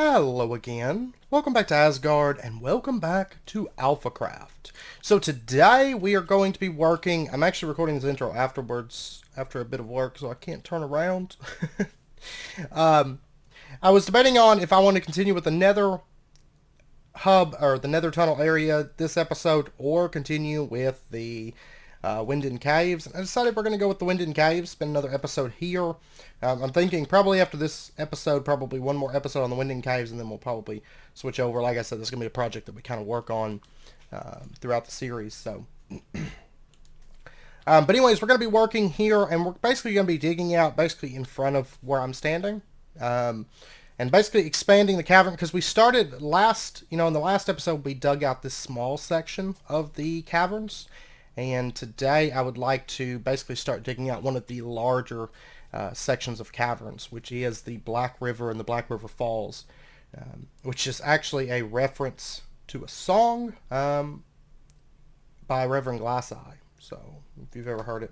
Hello again. Welcome back to Asgard and welcome back to Alphacraft. So today we are going to be working, I'm actually recording this intro afterwards, after a bit of work, so I can't turn around. I was debating on if I want to continue with the Nether hub, or the Nether tunnel area this episode, or continue with the Winden Caves. I decided we're going to go with the Winden Caves, spend another episode here. I'm thinking probably after this episode, probably one more episode on the Winden Caves, and then we'll probably switch over. Like I said, this is going to be a project that we kind of work on throughout the series. So, but anyways, we're going to be working here, and we're basically going to be digging out basically in front of where I'm standing. And basically expanding the cavern, because we started in the last episode, we dug out this small section of the caverns. And today I would like to basically start digging out one of the larger sections of caverns, which is the Black River and the Black River Falls, which is actually a reference to a song by Reverend Glasseye. So, if you've ever heard it.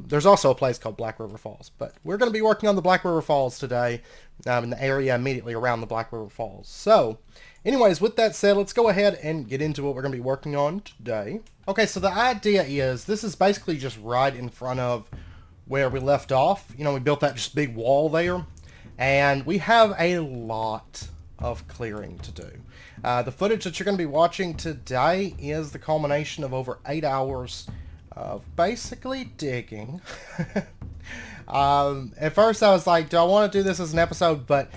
There's also a place called Black River Falls, but we're going to be working on the Black River Falls today, in the area immediately around the Black River Falls. So, anyways, with that said, let's go ahead and get into what we're going to be working on today. Okay, so the idea is, this is basically just right in front of where we left off. You know, we built that just big wall there, and we have a lot of clearing to do. The footage that you're going to be watching today is the culmination of over 8 hours of basically digging. At first I was like, do I want to do this as an episode? But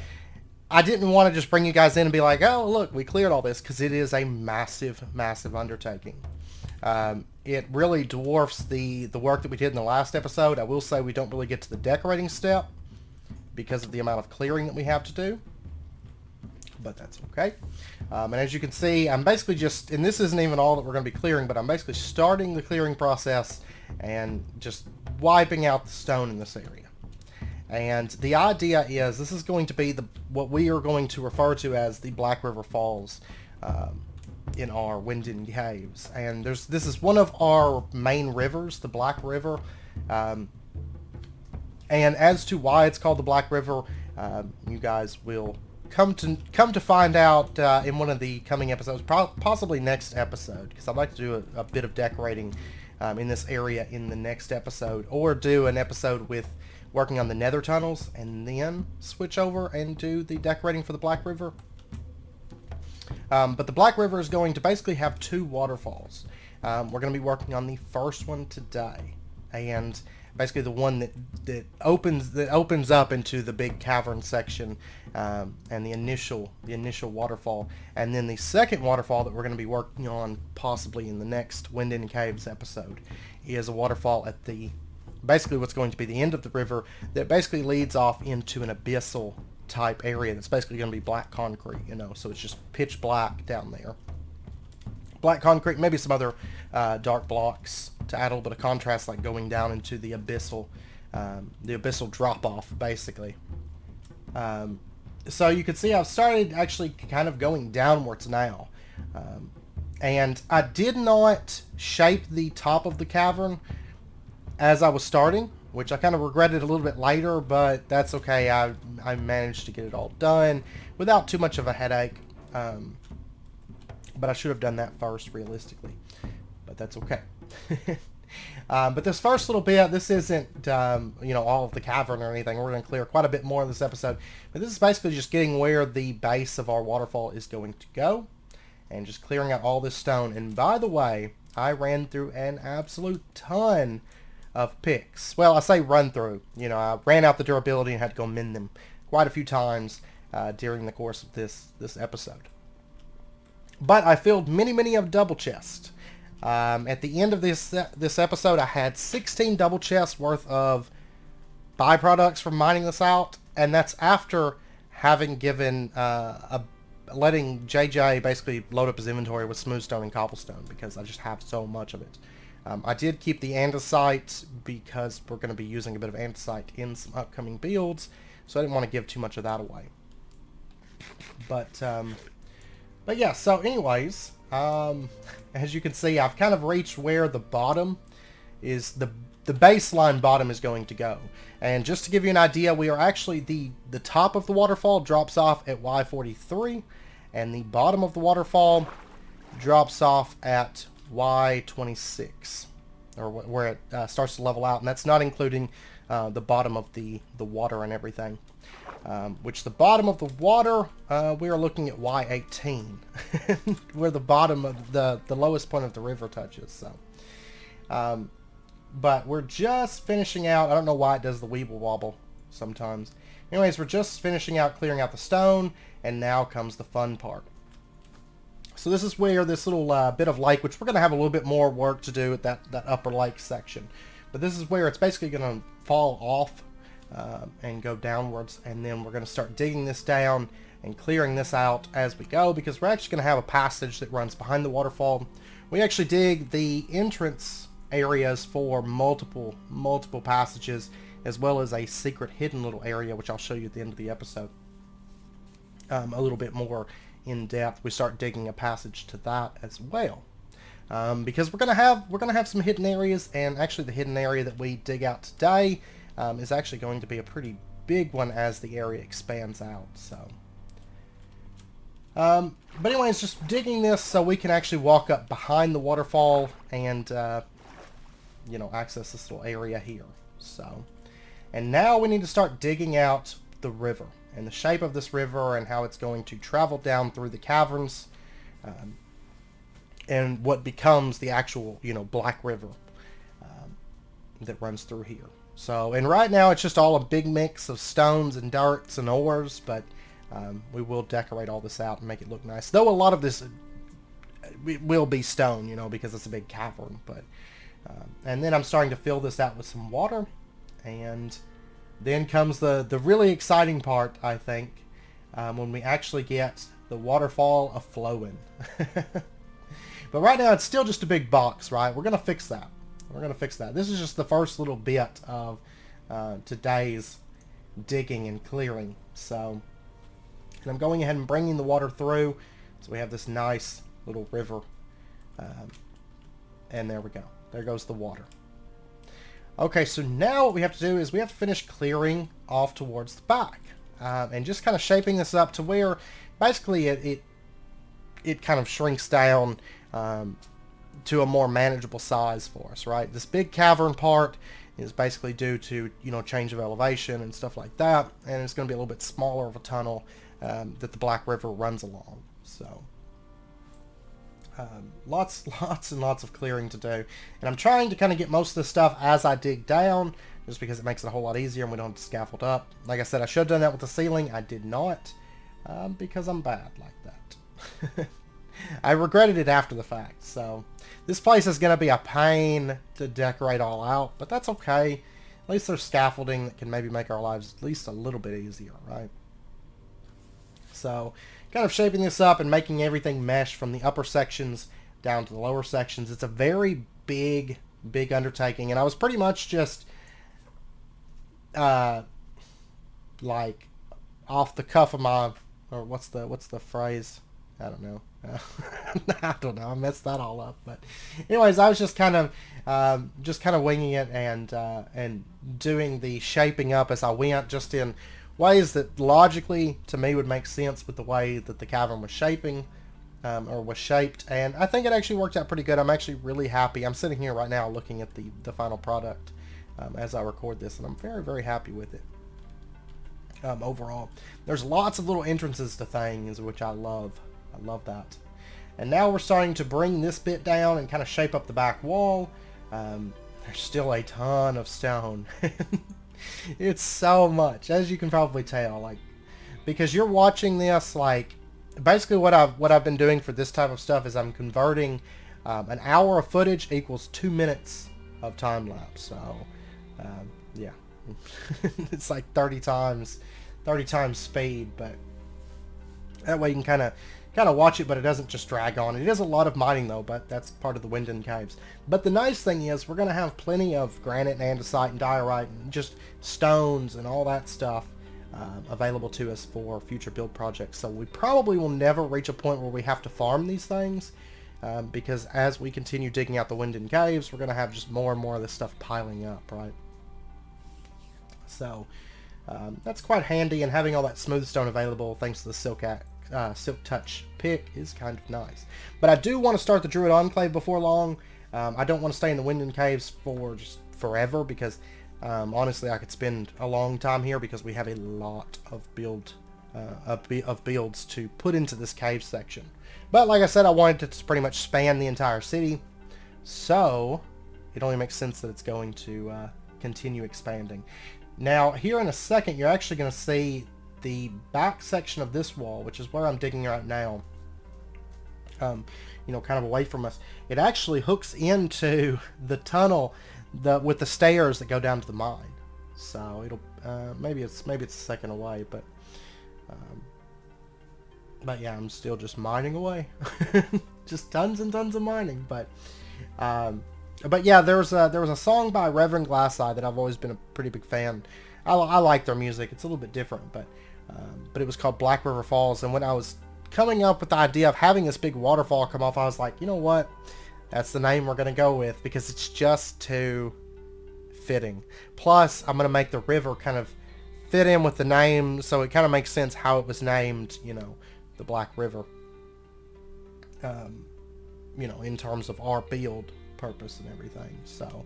I didn't want to just bring you guys in and be like, oh, look, we cleared all this, because it is a massive, massive undertaking. It really dwarfs the work that we did in the last episode. I will say we don't really get to the decorating step because of the amount of clearing that we have to do. But that's okay. And as you can see, I'm basically just, and this isn't even all that we're going to be clearing, but I'm basically starting the clearing process and just wiping out the stone in this area. And the idea is, this is going to be what we are going to refer to as the Black River Falls in our Winden Caves. And this is one of our main rivers, the Black River. And as to why it's called the Black River, you guys will come to find out in one of the coming episodes, possibly next episode, because I'd like to do a bit of decorating in this area in the next episode, or do an episode with working on the Nether tunnels and then switch over and do the decorating for the Black River. But the Black River is going to basically have two waterfalls. We're going to be working on the first one today, and basically the one that opens up into the big cavern section, and the initial waterfall. And then the second waterfall that we're going to be working on possibly in the next Winden Caves episode is a waterfall at basically what's going to be the end of the river, that basically leads off into an abyssal type area that's basically going to be black concrete, so it's just pitch black down there. Black concrete, maybe some other dark blocks to add a little bit of contrast, like going down into the abyssal drop-off, basically. So you can see I've started actually kind of going downwards now. And I did not shape the top of the cavern as I was starting, which I kind of regretted a little bit later, but that's okay. I managed to get it all done without too much of a headache. But I should have done that first, realistically. But that's okay. But this first little bit, this isn't, all of the cavern or anything. We're going to clear quite a bit more in this episode. But this is basically just getting where the base of our waterfall is going to go, and just clearing out all this stone. And by the way, I ran through an absolute ton of picks. Well, I say run through. I ran out the durability and had to go mend them quite a few times during the course of this episode. But I filled many of double chests. At the end of this episode, I had 16 double chests worth of byproducts from mining this out, and that's after having given letting JJ basically load up his inventory with smooth stone and cobblestone, because I just have so much of it. I did keep the andesite because we're going to be using a bit of andesite in some upcoming builds, so I didn't want to give too much of that away. But yeah, so anyways, as you can see, I've kind of reached where the bottom is, the baseline bottom is going to go. And just to give you an idea, we are actually, the top of the waterfall drops off at Y43, and the bottom of the waterfall drops off at Y26, or where it starts to level out, and that's not including the bottom of the water and everything. Which the bottom of the water, we are looking at Y18, where the bottom of the lowest point of the river touches. So, but we're just finishing out. I don't know why it does the weeble wobble sometimes. Anyways, we're just finishing out clearing out the stone, and now comes the fun part. So this is where this little bit of lake, which we're going to have a little bit more work to do at that upper lake section. But this is where it's basically going to fall off and go downwards, and then we're going to start digging this down and clearing this out as we go, because we're actually going to have a passage that runs behind the waterfall. We actually dig the entrance areas for multiple passages, as well as a secret hidden little area, which I'll show you at the end of the episode. A little bit more in depth. We start digging a passage to that as well, because we're gonna have some hidden areas, and actually the hidden area that we dig out today is actually going to be a pretty big one as the area expands out. So, but anyways, just digging this so we can actually walk up behind the waterfall and you know, access this little area here. So, and now we need to start digging out the river and the shape of this river and how it's going to travel down through the caverns, and what becomes the actual, you know, Black River that runs through here. So, and right now it's just all a big mix of stones and darts and ores, but we will decorate all this out and make it look nice. Though a lot of this will be stone, you know, because it's a big cavern. But and then I'm starting to fill this out with some water, and then comes the really exciting part, I think, when we actually get the waterfall a-flowing. But right now it's still just a big box, right? We're gonna fix that. We're gonna fix that. This is just the first little bit of today's digging and clearing. So, and I'm going ahead and bringing the water through, so we have this nice little river, and there we go. There goes the water. Okay, so now what we have to do is we have to finish clearing off towards the back, and just kind of shaping this up to where basically it kind of shrinks down to a more manageable size for us, right? This big cavern part is basically due to, you know, change of elevation and stuff like that, and it's going to be a little bit smaller of a tunnel that the Black River runs along. So lots and lots of clearing to do, and I'm trying to kind of get most of the stuff as I dig down, just because it makes it a whole lot easier and we don't have to scaffold up. Like I said, I should have done that with the ceiling. I did not, because I'm bad like that. I regretted it after the fact. So this place is going to be a pain to decorate all out, but that's okay. At least there's scaffolding that can maybe make our lives at least a little bit easier, right? So kind of shaping this up and making everything mesh from the upper sections down to the lower sections. It's a very big undertaking, and I was pretty much just like off the cuff of my, or what's the phrase? I don't know. I don't know. I messed that all up. But anyways, I was just kind of winging it and doing the shaping up as I went, just in ways that logically to me would make sense with the way that the cavern was shaping, or was shaped. And I think it actually worked out pretty good. I'm actually really happy. I'm sitting here right now looking at the final product as I record this, and I'm very, very happy with it. Overall, there's lots of little entrances to things, which I love. I love that. And now we're starting to bring this bit down and kind of shape up the back wall. There's still a ton of stone. It's so much, as you can probably tell, like, because you're watching this, like, basically what I've been doing for this type of stuff is I'm converting an hour of footage equals 2 minutes of time lapse. So yeah, it's like 30 times speed, but that way you can kind of watch it, but it doesn't just drag on. It is a lot of mining though, but that's part of the Winden Caves. But the nice thing is we're going to have plenty of granite and andesite and diorite and just stones and all that stuff available to us for future build projects. So we probably will never reach a point where we have to farm these things, because as we continue digging out the Winden Caves, we're going to have just more and more of this stuff piling up, right? So that's quite handy, and having all that smooth stone available thanks to the Silk Touch pick is kind of nice. But I do want to start the Druid Enclave before long. I don't want to stay in the Winden Caves for just forever, because honestly I could spend a long time here, because we have a lot of builds to put into this cave section. But like I said, I wanted it to pretty much span the entire city, so it only makes sense that it's going to continue expanding. Now here in a second you're actually going to see the back section of this wall, which is where I'm digging right now, you know, kind of away from us. It actually hooks into the tunnel with the stairs that go down to the mine. So it'll maybe it's a second away, but yeah, I'm still just mining away. Just tons and tons of mining. But yeah, there was a song by Reverend Glasseye that I've always been a pretty big fan. I like their music. It's a little bit different, but it was called Black River Falls. And when I was coming up with the idea of having this big waterfall come off, I was like, you know what? That's the name we're going to go with, because it's just too fitting. Plus, I'm going to make the river kind of fit in with the name, so it kind of makes sense how it was named, you know, the Black River. You know, in terms of our build purpose and everything. So,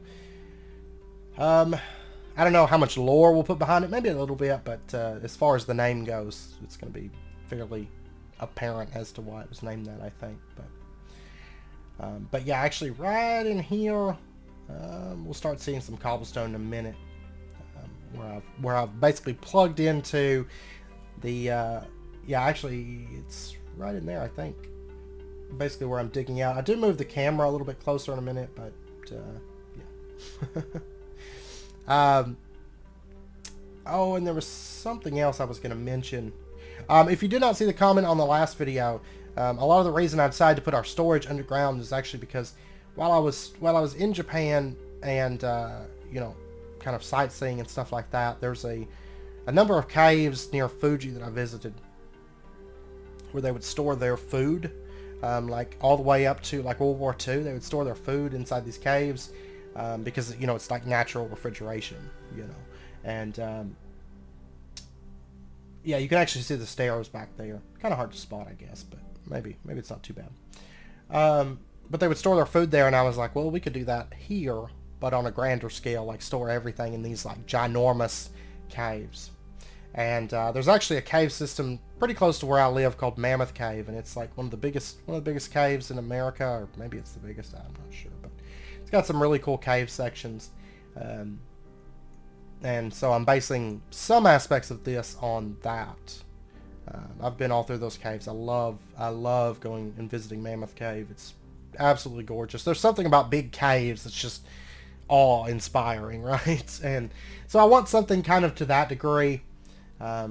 I don't know how much lore we'll put behind it. Maybe a little bit, but as far as the name goes, it's going to be fairly apparent as to why it was named that, I think. But yeah, actually right in here, we'll start seeing some cobblestone in a minute, where I've basically plugged into the, yeah, actually it's right in there, I think, basically where I'm digging out. I do move the camera a little bit closer in a minute, but yeah. Oh, and there was something else I was going to mention. If you did not see the comment on the last video, a lot of the reason I decided to put our storage underground is actually because while I was in Japan and you know, kind of sightseeing and stuff like that, there's a number of caves near Fuji that I visited where they would store their food, like all the way up to like World War II. They would store their food inside these caves because, you know, it's like natural refrigeration, you know. And yeah, you can actually see the stairs back there. Kind of hard to spot, I guess, but maybe it's not too bad. But they would store their food there, and I was like, well, we could do that here, but on a grander scale, like store everything in these like ginormous caves. And there's actually a cave system pretty close to where I live called Mammoth Cave, and it's like one of the biggest caves in America, or maybe it's the biggest, I'm not sure, but it's got some really cool cave sections. And so I'm basing some aspects of this on that. I've been all through those caves. I love going and visiting Mammoth Cave. It's absolutely gorgeous. There's something about big caves that's just awe-inspiring, right? And so I want something kind of to that degree. Yeah,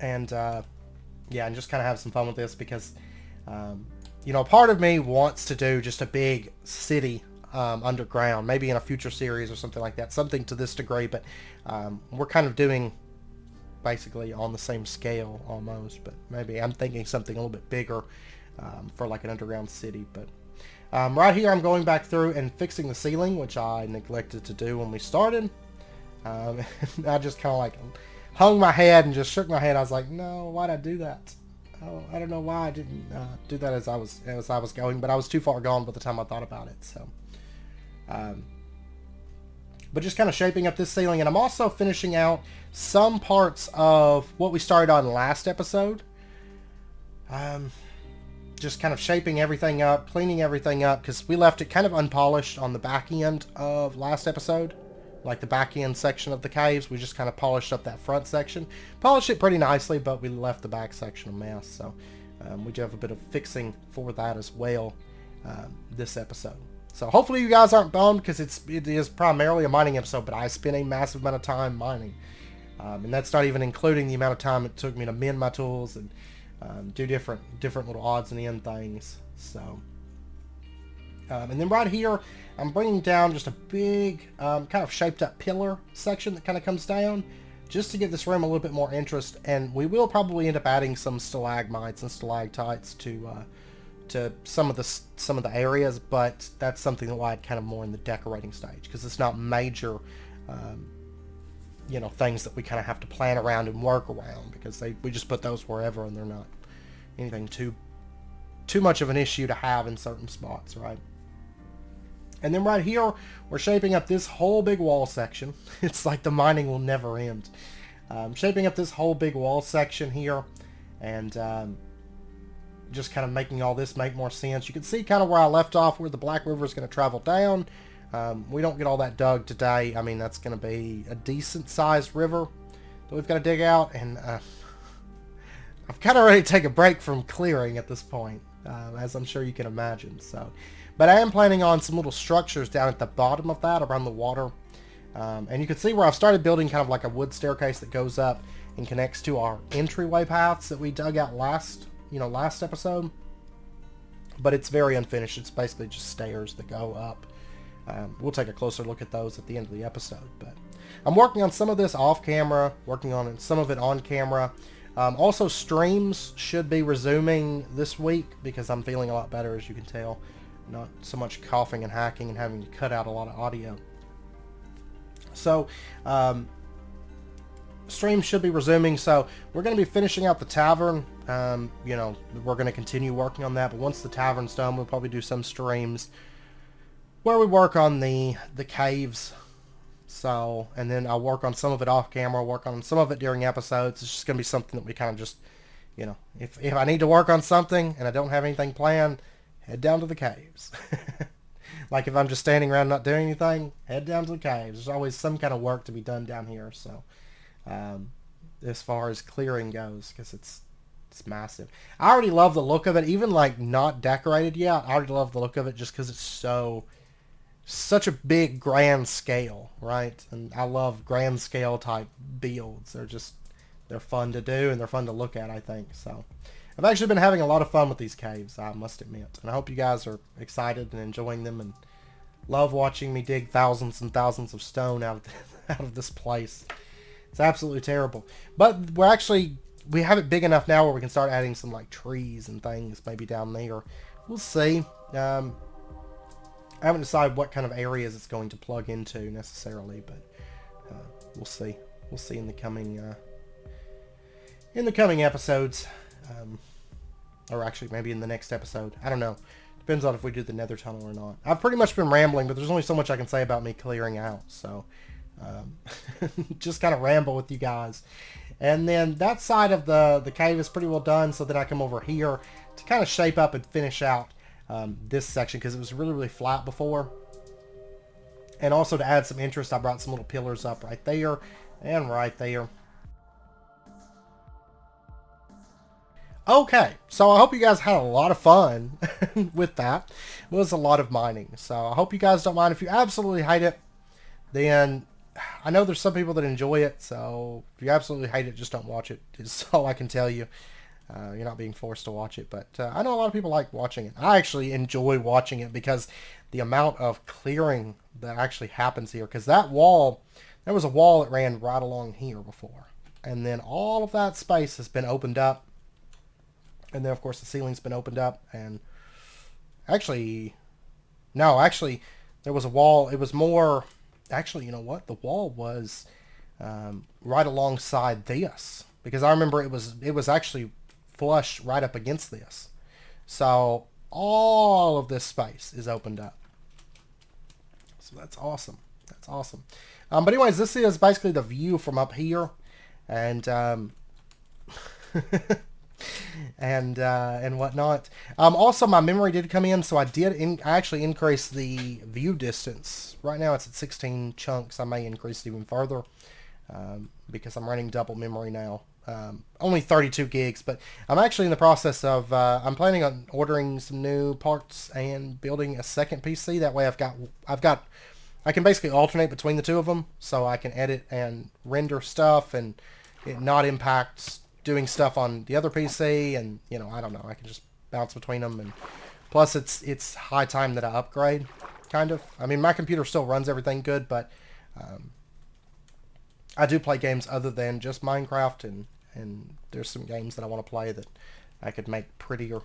and just kind of have some fun with this, because you know, part of me wants to do just a big city underground, maybe in a future series or something like that, something to this degree, but we're kind of doing basically on the same scale almost, but maybe I'm thinking something a little bit bigger for like an underground city. But right here I'm going back through and fixing the ceiling, which I neglected to do when we started. I just kind of like hung my head and just shook my head. I was like, no, why'd I do that? Oh, I don't know why I didn't do that as I was going, but I was too far gone by the time I thought about it. So but just kind of shaping up this ceiling, and I'm also finishing out some parts of what we started on last episode. Just kind of shaping everything up, cleaning everything up, because we left it kind of unpolished on the back end of last episode. Like the back end section of the caves, we just kind of polished up that front section. Polished it pretty nicely, but we left the back section a mess. So we do have a bit of fixing for that as well this episode. So hopefully you guys aren't bummed, because it is primarily a mining episode, but I spent a massive amount of time mining. And that's not even including the amount of time it took me to mend my tools and do different little odds and end things. So, and then right here, I'm bringing down just a big kind of shaped up pillar section that kind of comes down, just to give this room a little bit more interest. And we will probably end up adding some stalagmites and stalactites to to some of the areas, but that's something that I'd kind of more in the decorating stage, because it's not major, you know, things that we kind of have to plan around and work around, because we just put those wherever, and they're not anything too much of an issue to have in certain spots, right? And then right here, we're shaping up this whole big wall section. It's like the mining will never end. Shaping up this whole big wall section here, and just kind of making all this make more sense. You can see kind of where I left off, where the Black River is going to travel down. We don't get all that dug today. I mean, that's going to be a decent sized river that we've got to dig out, and I've kind of ready to take a break from clearing at this point, as I'm sure you can imagine. So, but I am planning on some little structures down at the bottom of that, around the water. And you can see where I've started building kind of like a wood staircase that goes up and connects to our entryway paths that we dug out last episode. But it's very unfinished. It's basically just stairs that go up. We'll take a closer look at those at the end of the episode. But I'm working on some of this off camera, working on some of it on camera. Also, streams should be resuming this week, because I'm feeling a lot better, as you can tell. Not so much coughing and hacking and having to cut out a lot of audio. So, streams should be resuming. So, we're going to be finishing out the tavern. You know, we're going to continue working on that. But once the tavern's done, we'll probably do some streams where we work on the caves. So, and then I'll work on some of it off camera, work on some of it during episodes. It's just going to be something that we kind of just, you know, if I need to work on something and I don't have anything planned, head down to the caves. Like if I'm just standing around not doing anything, head down to the caves. There's always some kind of work to be done down here. So, as far as clearing goes, because it's massive. I already love the look of it, even like not decorated yet. I already love the look of it just because it's such a big grand scale, right? And I love grand scale type builds. They're fun to do, and they're fun to look at, I think. So I've actually been having a lot of fun with these caves, I must admit. And I hope you guys are excited and enjoying them and love watching me dig thousands and thousands of stone out of this place. It's absolutely terrible. But we have it big enough now where we can start adding some like trees and things maybe down there. We'll see. I haven't decided what kind of areas it's going to plug into necessarily, but we'll see. We'll see in the coming episodes. Or actually maybe in the next episode. I don't know. Depends on if we do the nether tunnel or not. I've pretty much been rambling, but there's only so much I can say about me clearing out. So just kind of ramble with you guys. And then that side of the cave is pretty well done. So then I come over here to kind of shape up and finish out this section, because it was really, really flat before. And also to add some interest, I brought some little pillars up right there and right there. Okay, so I hope you guys had a lot of fun with that. It was a lot of mining, so I hope you guys don't mind. If you absolutely hate it, then I know there's some people that enjoy it, so if you absolutely hate it, just don't watch it. Is all I can tell you. You're not being forced to watch it, but I know a lot of people like watching it. I actually enjoy watching it because the amount of clearing that actually happens here, because that wall, there was a wall that ran right along here before, and then all of that space has been opened up. And then, of course, the ceiling's been opened up. And actually, there was a wall. It was more, actually, you know what? The wall was right alongside this. Because I remember it was actually flush right up against this. So all of this space is opened up. So that's awesome. That's awesome. But anyways, this is basically the view from up here. And... and whatnot. Also, my memory did come in, so I actually increase the view distance. Right now it's at 16 chunks. I may increase it even further because I'm running double memory now. Only 32 gigs, but I'm actually in the process of I'm planning on ordering some new parts and building a second PC. That way I can basically alternate between the two of them, so I can edit and render stuff and it not impacts doing stuff on the other PC, and you know, I don't know, I can just bounce between them. And plus it's high time that I upgrade, kind of. I mean, my computer still runs everything good, but I do play games other than just Minecraft, and there's some games that I want to play that I could make prettier.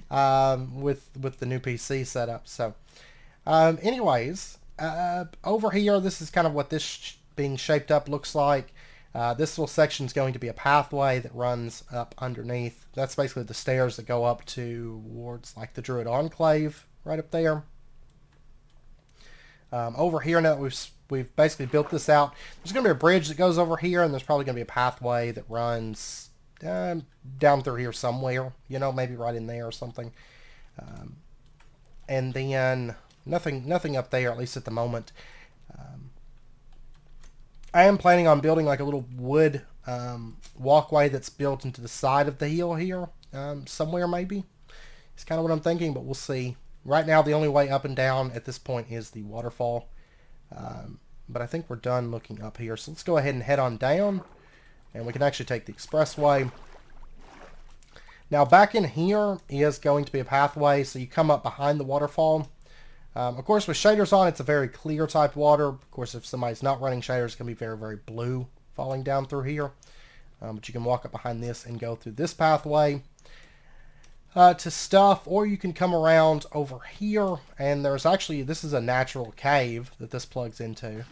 with the new PC setup. So, anyways, over here, this is kind of what this being shaped up looks like. This little section is going to be a pathway that runs up underneath. That's basically the stairs that go up towards like the Druid Enclave right up there. Over here, now that we've basically built this out, there's going to be a bridge that goes over here, and there's probably going to be a pathway that runs down through here somewhere, you know, maybe right in there or something. And then nothing up there, at least at the moment. I am planning on building like a little wood walkway that's built into the side of the hill here, somewhere maybe. It's kind of what I'm thinking, but we'll see. Right now, the only way up and down at this point is the waterfall. But I think we're done looking up here. So let's go ahead and head on down. And we can actually take the expressway. Now, back in here is going to be a pathway. So you come up behind the waterfall. Of course, with shaders on, it's a very clear type water. Of course, if somebody's not running shaders, it's going to be very, very blue falling down through here. But you can walk up behind this and go through this pathway. To stuff, or you can come around over here, and there's actually, this is a natural cave that this plugs into,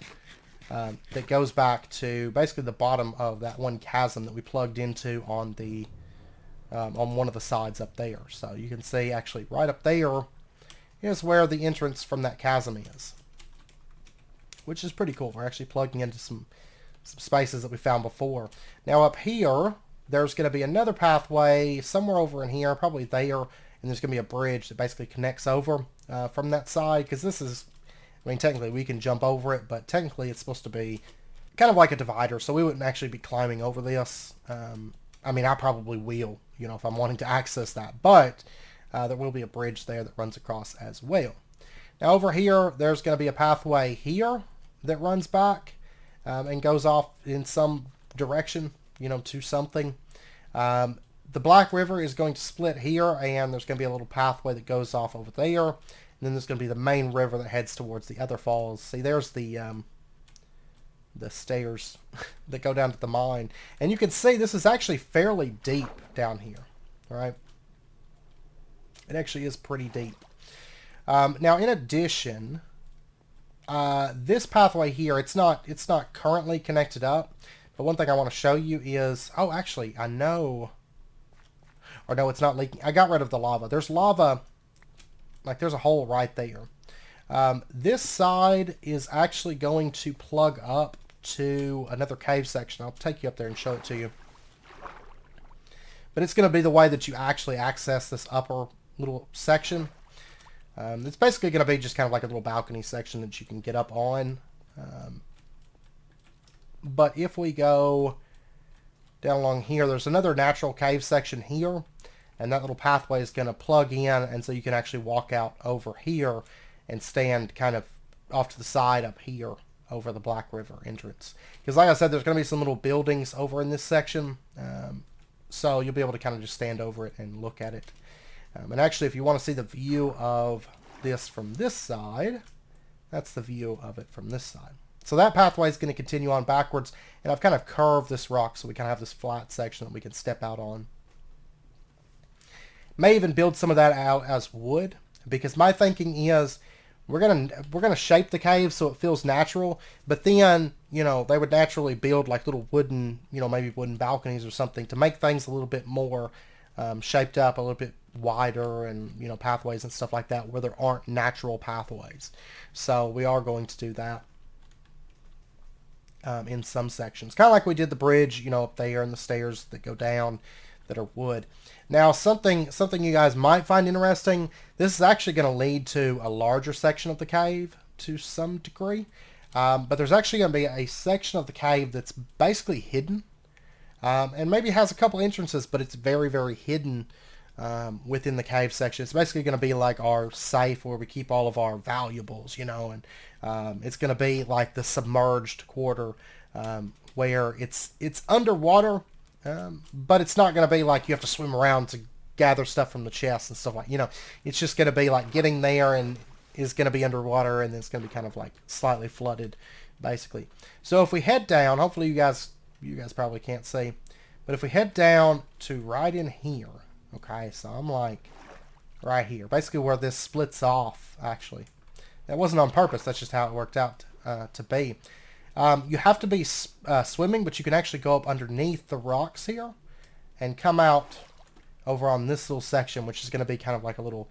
that goes back to basically the bottom of that one chasm that we plugged into on the on one of the sides up there. So you can see actually right up there is where the entrance from that chasm is, which is pretty cool. We're actually plugging into some spaces that we found before. Now up here, there's going to be another pathway somewhere over in here, probably there, and there's going to be a bridge that basically connects over from that side, because this is, I mean, technically we can jump over it, but technically it's supposed to be kind of like a divider, so we wouldn't actually be climbing over this. I mean, I probably will, you know, if I'm wanting to access that, but there will be a bridge there that runs across as well. Now over here, there's going to be a pathway here that runs back and goes off in some direction, you know, to something. The Black River is going to split here, and there's going to be a little pathway that goes off over there, and then there's going to be the main river that heads towards the other falls. See, there's the stairs that go down to the mine, and you can see this is actually fairly deep down here, right? It actually is pretty deep. Now, in addition, this pathway here, it's not currently connected up. But one thing I want to show you is, oh, actually, I know, or no, it's not leaking. I got rid of the lava. There's lava, like there's a hole right there. This side is actually going to plug up to another cave section. I'll take you up there and show it to you. But it's going to be the way that you actually access this upper little section. It's basically going to be just kind of like a little balcony section that you can get up on. But if we go down along here, there's another natural cave section here, and that little pathway is going to plug in, and so you can actually walk out over here and stand kind of off to the side up here over the Black River entrance. Because like I said, there's going to be some little buildings over in this section, so you'll be able to kind of just stand over it and look at it. And actually, if you want to see the view of this from this side, that's the view of it from this side. So that pathway is going to continue on backwards, and I've kind of curved this rock so we kind of have this flat section that we can step out on. May even build some of that out as wood, because my thinking is we're gonna shape the cave so it feels natural, but then, you know, they would naturally build like little wooden, you know, maybe wooden balconies or something to make things a little bit more shaped up, a little bit wider, and, you know, pathways and stuff like that where there aren't natural pathways. So we are going to do that. In some sections, kind of like we did the bridge, you know, up there, and the stairs that go down that are wood. Now, something you guys might find interesting, this is actually going to lead to a larger section of the cave to some degree, but there's actually going to be a section of the cave that's basically hidden, and maybe has a couple entrances, but it's very, very hidden within the cave section. It's basically going to be like our safe where we keep all of our valuables, you know, and it's going to be like the submerged quarter where it's underwater, but it's not going to be like you have to swim around to gather stuff from the chest and stuff like, you know, it's just going to be like getting there and is going to be underwater, and then it's going to be kind of like slightly flooded, basically. So if we head down, hopefully you guys probably can't see, but if we head down to right in here, okay, so I'm like right here. Basically where this splits off, actually. That wasn't on purpose. That's just how it worked out to be. You have to be swimming, but you can actually go up underneath the rocks here and come out over on this little section, which is going to be kind of like a little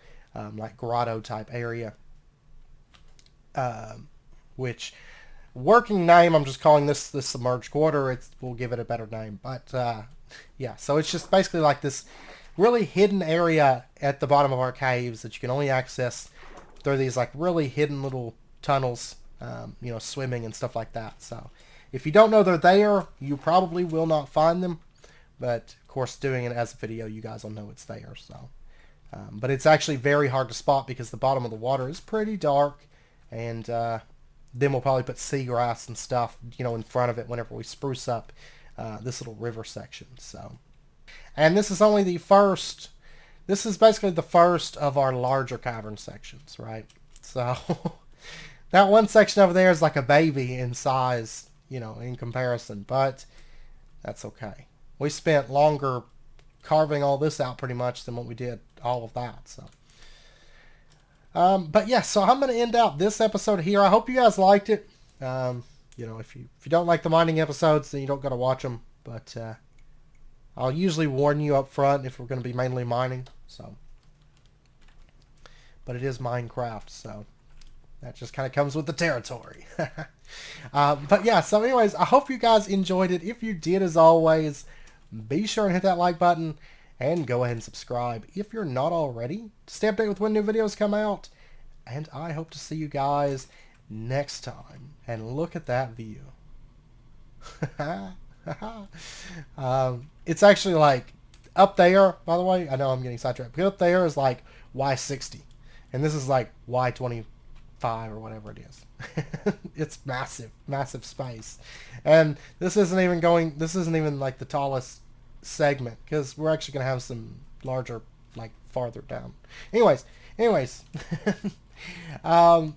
like grotto type area. Which working name, I'm just calling this the submerged quarter. We'll give it a better name. But yeah, so it's just basically like this really hidden area at the bottom of our caves that you can only access through these like really hidden little tunnels, you know, swimming and stuff like that. So if you don't know they're there, you probably will not find them. But of course, doing it as a video, you guys will know it's there. So, but it's actually very hard to spot because the bottom of the water is pretty dark, and then we'll probably put seagrass and stuff, you know, in front of it whenever we spruce up this little river section. So, and this is only the first. This is basically the first of our larger cavern sections, right? So that one section over there is like a baby in size, you know, in comparison, but that's okay. We spent longer carving all this out pretty much than what we did all of that. So, but yeah, so I'm going to end out this episode here. I hope you guys liked it. You know, if you don't like the mining episodes, then you don't got to watch them. But I'll usually warn you up front if we're going to be mainly mining. So, but it is Minecraft, so that just kind of comes with the territory. But yeah, so anyways, I hope you guys enjoyed it. If you did, as always, be sure and hit that like button and go ahead and subscribe if you're not already to stay updated with when new videos come out. And I hope to see you guys next time. And look at that view. It's actually like up there, by the way. I know I'm getting sidetracked, but up there is like Y60, and this is like Y25 or whatever it is. It's massive space, and this isn't even like the tallest segment, because we're actually gonna have some larger, like farther down. Anyways, I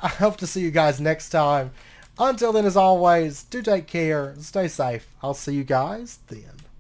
hope to see you guys next time. Until then, as always, do take care, stay safe. I'll see you guys then.